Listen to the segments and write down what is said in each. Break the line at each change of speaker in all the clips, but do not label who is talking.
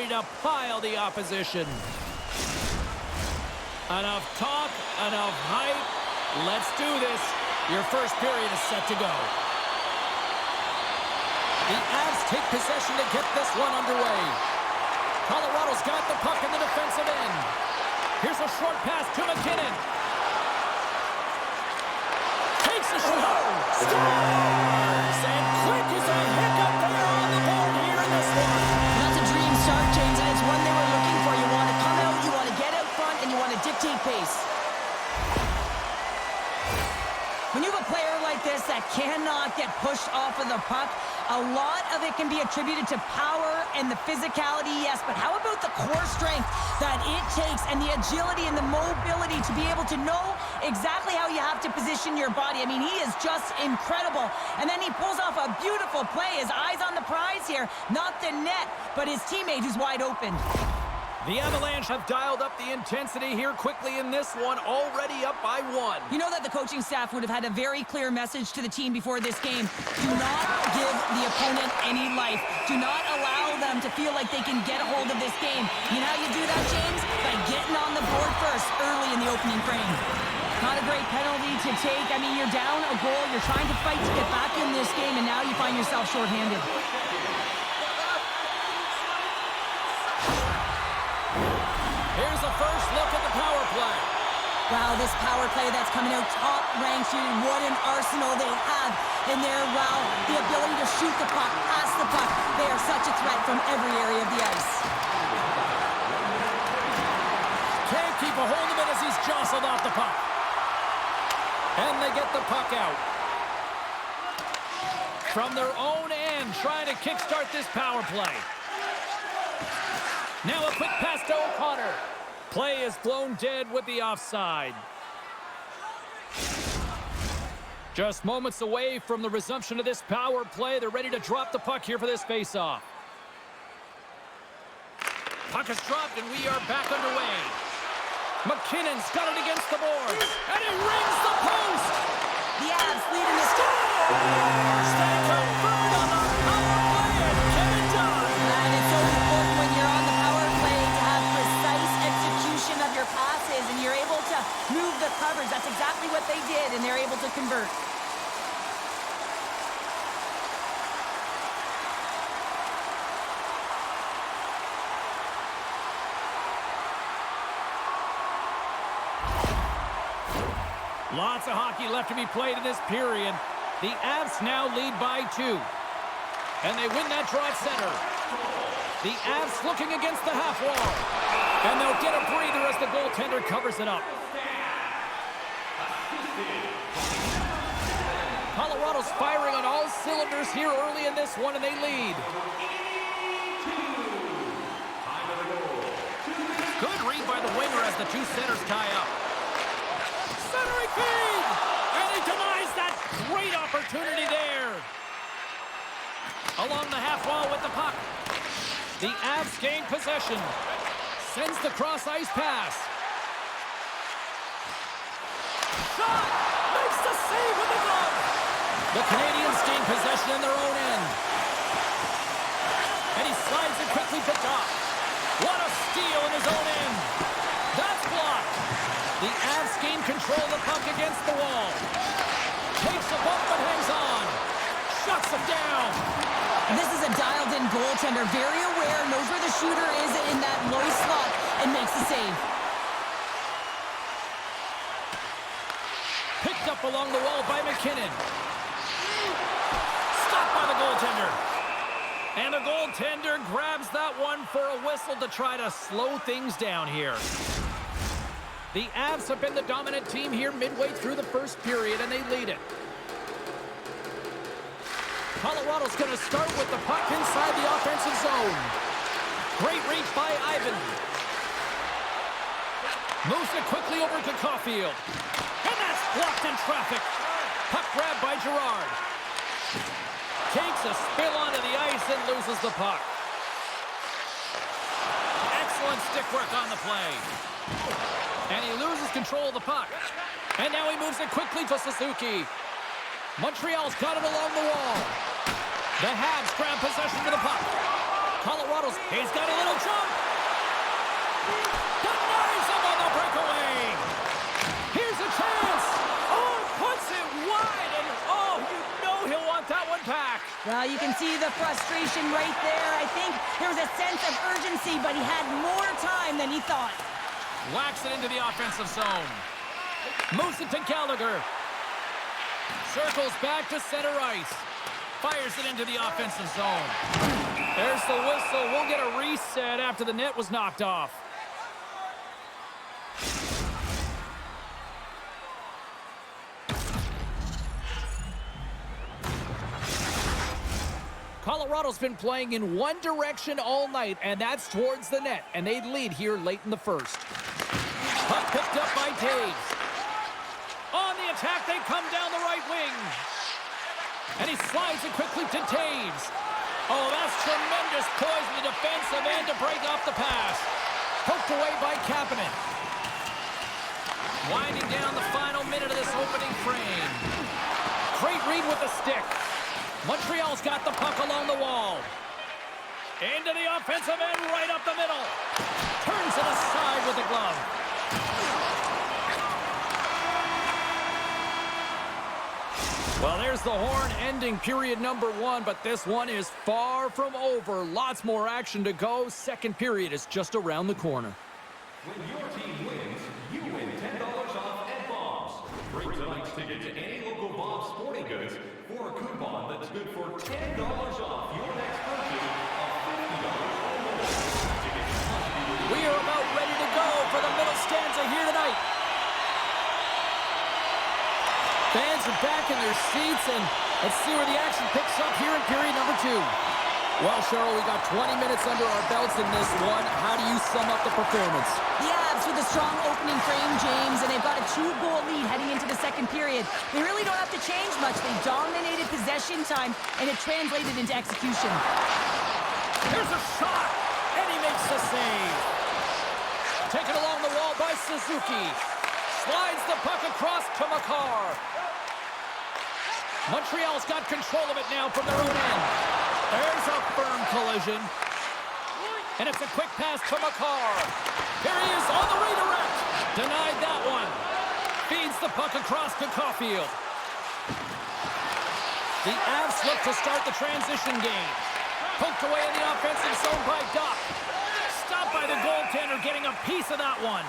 ready to pile the opposition. Enough talk, enough hype. Let's do this. Your first period is set to go. The Avs take possession to get this one underway. Colorado's got the puck in the defensive end. Here's a short pass to McKinnon. Takes a shot. Scores! And Quick is a hiccup there on the board here in this one.
That's a dream start, James, and it's one they were looking for. You want to come out, you want to get out front, and you want to dictate pace. When you have a player like this that cannot get pushed off of the puck, a lot of it can be attributed to power and the physicality, yes, but how about the core strength that it takes and the agility and the mobility to be able to know exactly how you have to position your body? I mean, he is just incredible. And then he pulls off a beautiful play. His eyes on the prize here, not the net, but his teammate who's wide open.
The Avalanche have dialed up the intensity here quickly in this one, already up by 1.
You know that the coaching staff would have had a very clear message to the team before this game. Do not give the opponent any life. Do not allow them to feel like they can get a hold of this game. You know how you do that, James? By getting on the board first, early in the opening frame. Not a great penalty to take. I mean, you're down a goal. You're trying to fight to get back in this game, and now you find yourself shorthanded.
Here's a first look at the power play.
Wow, this power play that's coming out top ranked here. What an arsenal they have in there. Wow, the ability to shoot the puck, pass the puck. They are such a threat from every area of the ice.
Can't keep a hold of it as he's jostled off the puck. And they get the puck out. From their own end, trying to kickstart this power play. Now a quick pass to O'Connor. Play is blown dead with the offside. Just moments away from the resumption of this power play. They're ready to drop the puck here for this face-off. Puck is dropped and we are back underway. McKinnon's got it against the boards. And he rings the post!
The Avs lead in this game.
They convert on the power play and get it done!
And it's so important when you're on the power play to have precise execution of your passes and you're able to move the coverage. That's exactly what they did, and they're able to convert.
Lots of hockey left to be played in this period. The Avs now lead by 2. And they win that draw at center. The Avs looking against the half wall. And they'll get a breather as the goaltender covers it up. Colorado's firing on all cylinders here early in this one, and they lead. Good read by the winger as the two centers tie up. Centering feed! And he denies that great opportunity there. Along the half wall with the puck. The Avs gain possession. Sends the cross-ice pass. Shot! Makes the save with the glove! The Canadiens gain possession in their own end. And he slides it quickly to Doc. What a steal in his own end. That's blocked. The Avs gain control of the puck against the wall. Takes a bump but hangs on. Shuts it down.
This is a dialed-in goaltender, very aware, knows where the shooter is in that low slot, and makes the save.
Picked up along the wall by McKinnon. Stopped by the goaltender. And the goaltender grabs that one for a whistle to try to slow things down here. The Avs have been the dominant team here midway through the first period, and they lead it. Colorado's going to start with the puck inside the offensive zone. Great reach by Ivan. Moves it quickly over to Caulfield. And that's blocked in traffic. Puck grab by Girard. Takes a spill onto the ice and loses the puck. Excellent stick work on the play. And he loses control of the puck. And now he moves it quickly to Suzuki. Montreal's got it along the wall. The Habs grab possession of the puck. Colorado's, he's got a little job. Denies him on the breakaway. Here's a chance. Oh, puts it wide. And oh, you know he'll want that one back.
Well, you can see the frustration right there. I think there was a sense of urgency, but he had more time than he thought.
Whacks it into the offensive zone. Moves it to Gallagher. Circles back to center ice. Fires it into the offensive zone. There's the whistle. We'll get a reset after the net was knocked off. Colorado's been playing in one direction all night, and that's towards the net. And they lead here late in the first. Puck picked up by Taves. On the attack, they come down the right wing. And he slides it quickly to Taves. Oh, that's tremendous poise in the defensive end to break off the pass. Poked away by Kapanen. Winding down the final minute of this opening frame. Great read with the stick. Montreal's got the puck along the wall. Into the offensive end, right up the middle. Turns it aside with the glove. Well, there's the horn ending period number 1, but this one is far from over. Lots more action to go. Second period is just around the corner.
When your team wins, you win $10 off at Bob's. Bring tonight's ticket to any local Bob's Sporting Goods for a coupon that's good for $10 off your next purchase of $50 or more.
We are about ready to go for the middle stanza here tonight. Fans are back in their seats, and let's see where the action picks up here in period number 2. Well, Cheryl, we got 20 minutes under our belts in this one. How do you sum up the performance?
The Avs with a strong opening frame, James, and they've got a 2-goal lead heading into the second period. They really don't have to change much. They dominated possession time, and it translated into execution.
Here's a shot, and he makes the save. Taken along the wall by Suzuki. Slides the puck across to Makar. Montreal's got control of it now from their own end. There's a firm collision. And it's a quick pass to Makar. Here he is on the redirect. Denied that one. Feeds the puck across to Caulfield. The Avs look to start the transition game. Poked away in the offensive zone by Doc. Stopped by the goaltender, getting a piece of that one.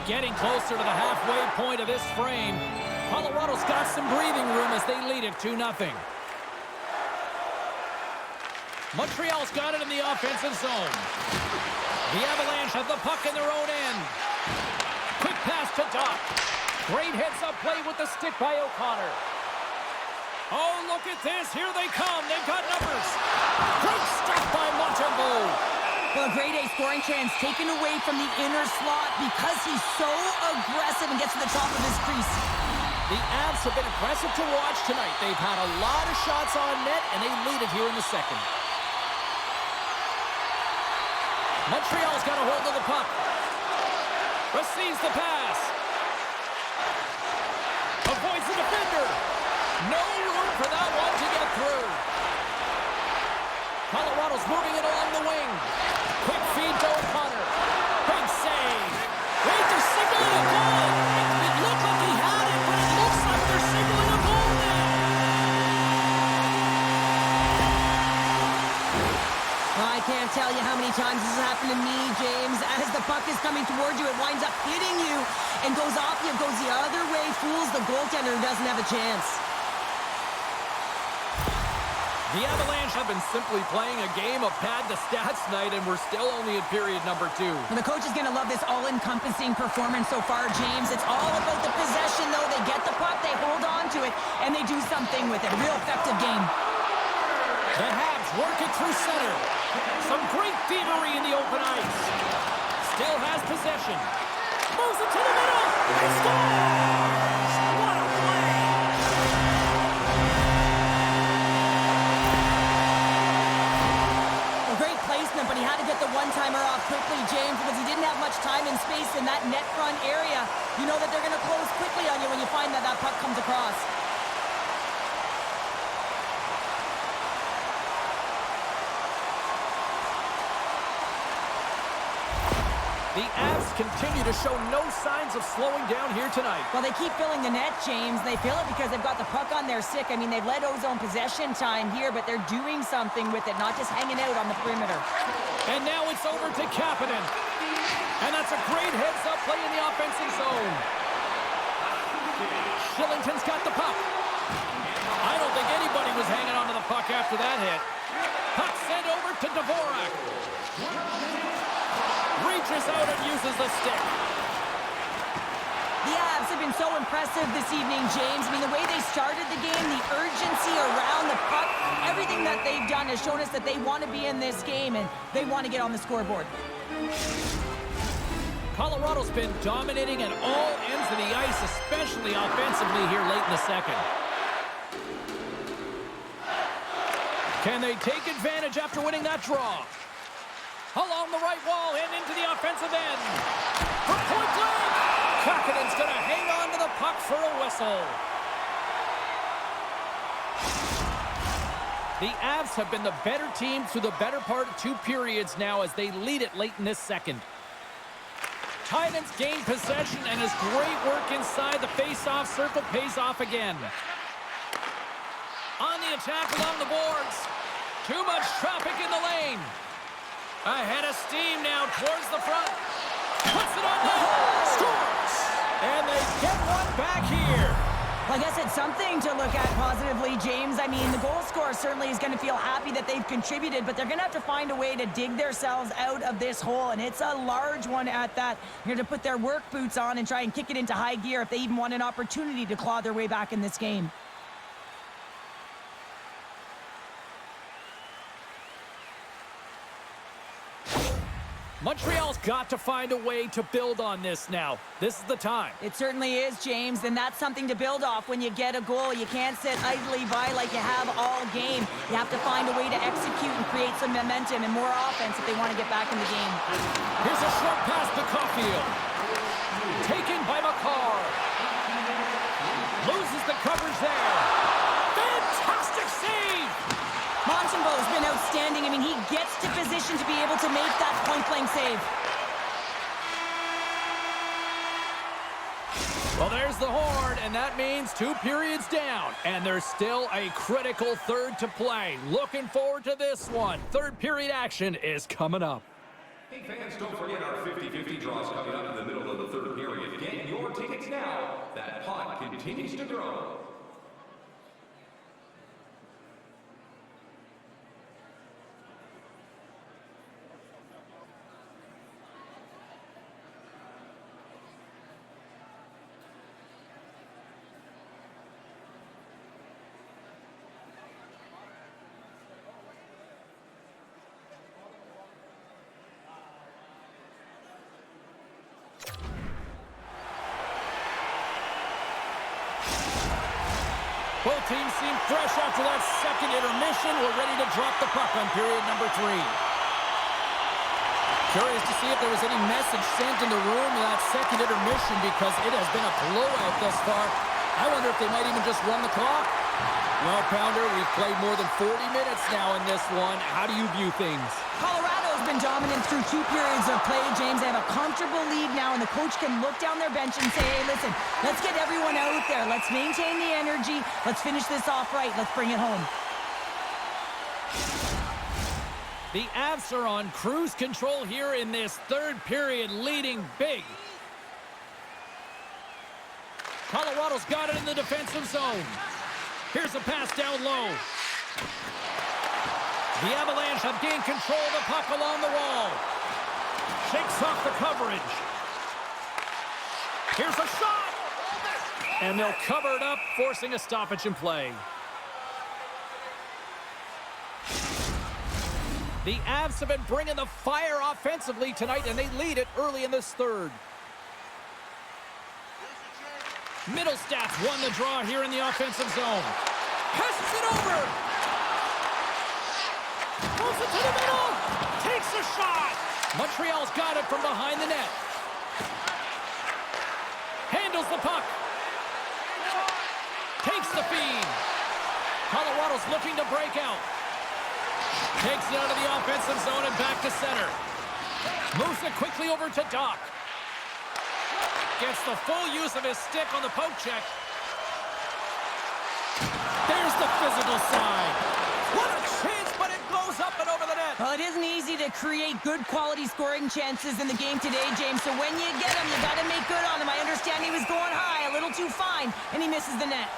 Getting closer to the halfway point of this frame. Colorado's got some breathing room as they lead it 2-0. Montreal's got it in the offensive zone. The Avalanche have the puck in their own end. Quick pass to Doc. Great heads-up play with the stick by O'Connor. Oh, look at this. Here they come. They've got numbers. Great stop by Montembeault.
Well, a grade A scoring chance taken away from the inner slot because he's so aggressive and gets to the top of his crease.
The Avs have been impressive to watch tonight. They've had a lot of shots on net, and they lead it here in the second. Montreal's got a hold of the puck. Receives the pass. Avoids the defender. No room for that one to get through. Colorado's moving it along the wing. Quick feed to O'Connor. Big save. Wait, they're signaling a goal. It looked like he had it, but it looks like they're signaling a goal now.
Well, I can't tell you how many times this has happened to me, James. As the puck is coming towards you, it winds up hitting you and goes off you, goes the other way, fools the goaltender who doesn't have a chance.
The Avalanche have been simply playing a game of pad the stats night, and we're still only in period number 2.
Well, the coach is going to love this all-encompassing performance so far, James. It's all about the possession, though. They get the puck, they hold on to it, and they do something with it. A real effective game.
The Habs work it through center. Some great thievery in the open ice. Still has possession. Moves it to the middle. He scores! What a play!
Great placement, but he had to get the one-timer off quickly, James, because he didn't have much time and space in that net front area. You know that they're going to close quickly on you when you find that that puck comes across.
The Avs continue to show no signs of slowing down here tonight.
Well, they keep filling the net, James. They fill it because they've got the puck on their stick. I mean, they've led ozone possession time here, but they're doing something with it, not just hanging out on the perimeter.
And now it's over to Kapanen. And that's a great heads-up play in the offensive zone. Shillington's got the puck. I don't think anybody was hanging on to the puck after that hit. Puck sent over to Dvorak. Reaches out and uses the stick.
The Avs have been so impressive this evening, James. I mean, the way they started the game, the urgency around the puck, everything that they've done has shown us that they want to be in this game and they want to get on the scoreboard.
Colorado's been dominating at all ends of the ice, especially offensively here late in the second. Can they take advantage after winning that draw? Along the right wall and into the offensive end. From point blank, Kapanen's going to hang on to the puck for a whistle. The Avs have been the better team through the better part of 2 periods now as they lead it late in this second. Titans gain possession and his great work inside the face-off circle pays off again. On the attack along the boards. Too much traffic in the lane. Ahead of steam now towards the front. Puts it on net. Scores! And they get one back here.
Well, I guess it's something to look at positively, James. I mean, the goal scorer certainly is going to feel happy that they've contributed, but they're going to have to find a way to dig themselves out of this hole, and it's a large one at that. They're going to put their work boots on and try and kick it into high gear if they even want an opportunity to claw their way back in this game.
Montreal's got to find a way to build on this now. This is the time.
It certainly is, James, and that's something to build off when you get a goal. You can't sit idly by like you have all game. You have to find a way to execute and create some momentum and more offense if they want to get back in the game.
Here's a short pass to Caulfield. Taken by McCarr. Loses the coverage there. Fantastic save!
Montembeau's been outstanding. I mean, he gets to position to be able to make that point-blank save.
Well, there's the horn, and that means 2 periods down. And there's still a critical third to play. Looking forward to this one. Third period action is coming up.
Hey fans, don't forget our 50-50 draws coming up in the middle of the third period. Get your tickets now. That pot continues to grow.
Both teams seem fresh after that second intermission. We're ready to drop the puck on period number 3. Curious to see if there was any message sent in the room in that second intermission because it has been a blowout thus far. I wonder if they might even just run the clock. Well, Pounder, we've played more than 40 minutes now in this one. How do you view things?
Colorado's been dominant through 2 periods of play, James. They have a comfortable lead now, and the coach can look down their bench and say, hey, listen, let's get everyone out there. Let's maintain the energy. Let's finish this off right. Let's bring it home.
The Avs are on cruise control here in this third period, leading big. Colorado's got it in the defensive zone. Here's a pass down low. The Avalanche have gained control of the puck along the wall. Shakes off the coverage. Here's a shot! And they'll cover it up, forcing a stoppage in play. The Avs have been bringing the fire offensively tonight, and they lead it early in this third. Middlestats won the draw here in the offensive zone. Passes it over. Throws it to the middle. Takes a shot. Montreal's got it from behind the net. Handles the puck. Takes the feed. Colorado's looking to break out. Takes it out of the offensive zone and back to center. Moves it quickly over to Doc. Gets the full use of his stick on the poke check. There's the physical side. What a chance, but it blows up and over the net.
Well, it isn't easy to create good quality scoring chances in the game today, James. So when you get them, you got to make good on them. I understand he was going high, a little too fine, and he misses the net.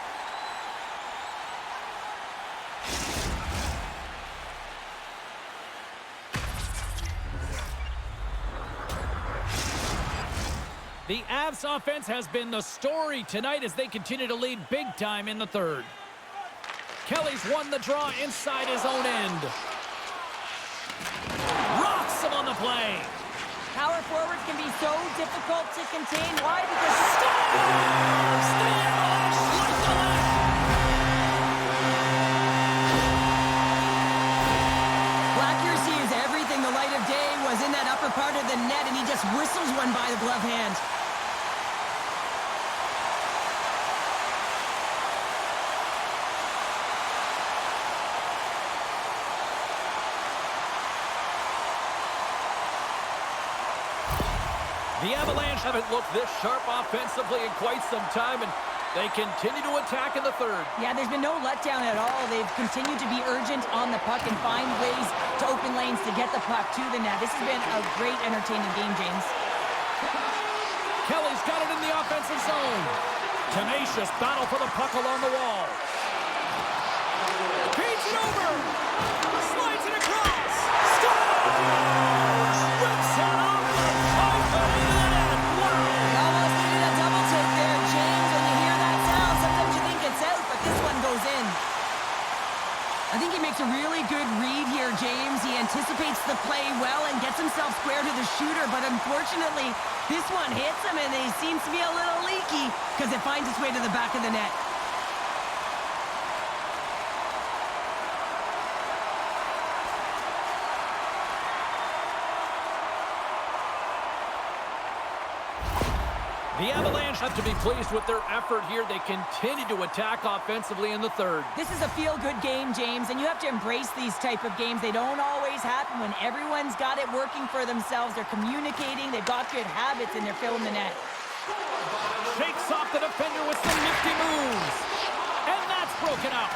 The Avs offense has been the story tonight as they continue to lead big time in the third. Kelly's won the draw inside his own end. Rocks him on the play.
Power forwards can be so difficult to contain. Why? Because
Stars! The Avalanche like the left.
accuracy is everything. The light of day was in that upper part of the net, and he just whistles one by the glove hand.
The Avalanche haven't looked this sharp offensively in quite some time, and they continue to attack in the third.
Yeah, there's been no letdown at all. They've continued to be urgent on the puck and find ways to open lanes to get the puck to the net. This has been a great, entertaining game, James.
Kelly's got it in the offensive zone. Tenacious battle for the puck along the wall. Feeds it over. Slides it across. Scores! Rips it off the pipe and into the net. Wow!
He almost needed a double take there, James. When you hear that sound, sometimes you think it's out, but this one goes in. I think he makes a really good read here, James. He anticipates the play well and gets himself square to the shooter, but unfortunately, this one hits him, and he seems to be a little leaky because it finds its way to the back of the net.
The Avalanche have to be pleased with their effort here. They continue to attack offensively in the third.
This is a feel-good game, James, and you have to embrace these type of games. They don't always happen when everyone's got it working for themselves. They're communicating, they've got good habits, and they're filling the net.
Shakes off the defender with some nifty moves. And that's broken out.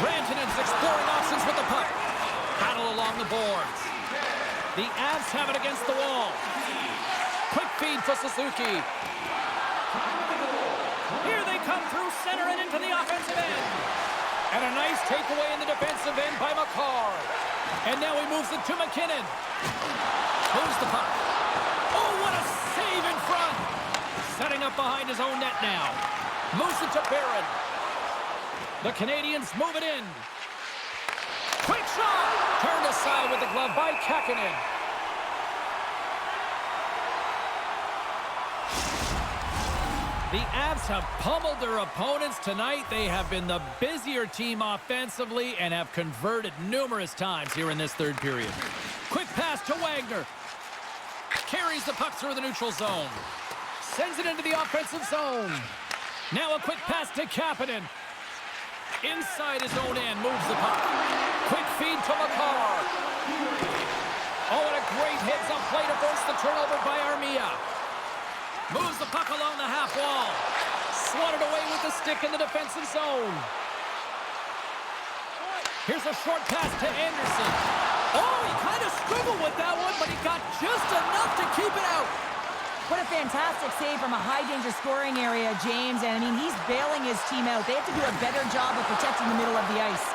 Rantanen's exploring options with the puck. Battle along the boards. The Avs have it against the wall. Quick feed for Suzuki. Here they come through center and into the offensive end. And a nice takeaway in the defensive end by McCarr. And now he moves it to McKinnon. Moves the puck. Oh, what a save in front. Setting up behind his own net now. Moves it to Barron. The Canadiens move it in. Quick shot. Turned aside with the glove by Kakkonen. The Avs have pummeled their opponents tonight. They have been the busier team offensively and have converted numerous times here in this third period. Quick pass to Wagner. Carries the puck through the neutral zone. Sends it into the offensive zone. Now a quick pass to Kapanen. Inside his own end, moves the puck. Quick feed to McCarr. Oh, and a great heads-up play to force the turnover by Armia. Moves the puck along the half wall. Swatted away with the stick in the defensive zone. Here's a short pass to Anderson. Oh, he kind of struggled with that one, but he got just enough to keep it out.
What a fantastic save from a high-danger scoring area, James. And, I mean, he's bailing his team out. They have to do a better job of protecting the middle of the ice.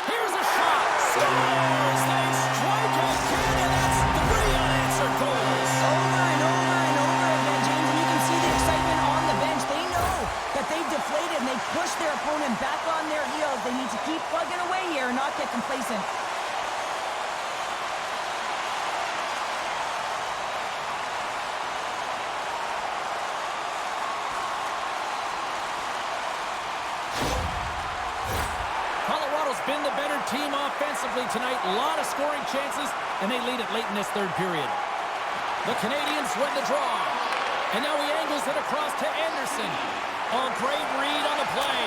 Here's a shot. Scores! They strike again, and that's 3 unanswered goals.
Over and over and over again, James. And you can see the excitement on the bench. They know that they've deflated, and they push their opponent back on their heels. They need to keep plugging away here and not get complacent.
Been the better team offensively tonight. A lot of scoring chances, and they lead it late in this third period. The Canadiens win the draw. And now he angles it across to Anderson. Oh, great read on the play.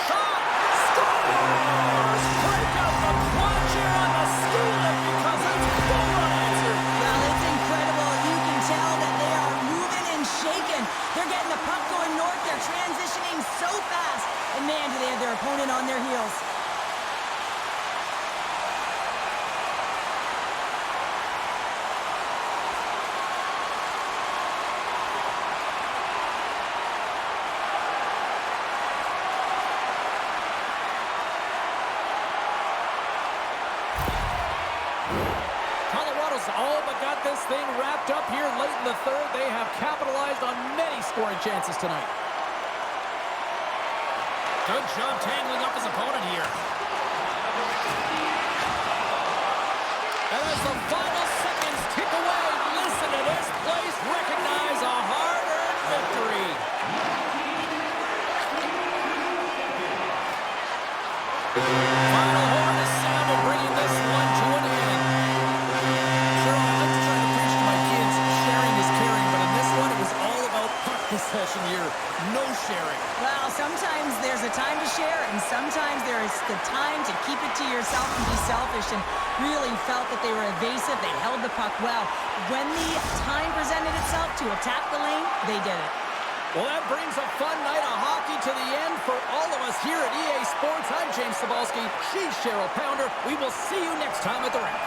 Shot! Scores! Break out the clutch here on the skillet because it's 4 unanswered. Colorado's all but got this thing wrapped up here late in the third. They have capitalized on many scoring chances tonight. Good job tangling up his opponent here. And as the final seconds tick away, listen to this place recognize a hard-earned victory. Final horn is sounded, bringing this one to an end. Sure, I like to try to preach to my kids, sharing is caring, but in this one, it was all about puck possession here. No sharing.
Well, sometimes there's a time to share, and sometimes there is the time to keep it to yourself and be selfish, and really felt that they were evasive. They held the puck well. When the time presented itself to attack the lane, they did it.
Well, that brings a fun night of hockey to the end for all of us here at EA Sports. I'm James Cebulski. She's Cheryl Pounder. We will see you next time at the rink.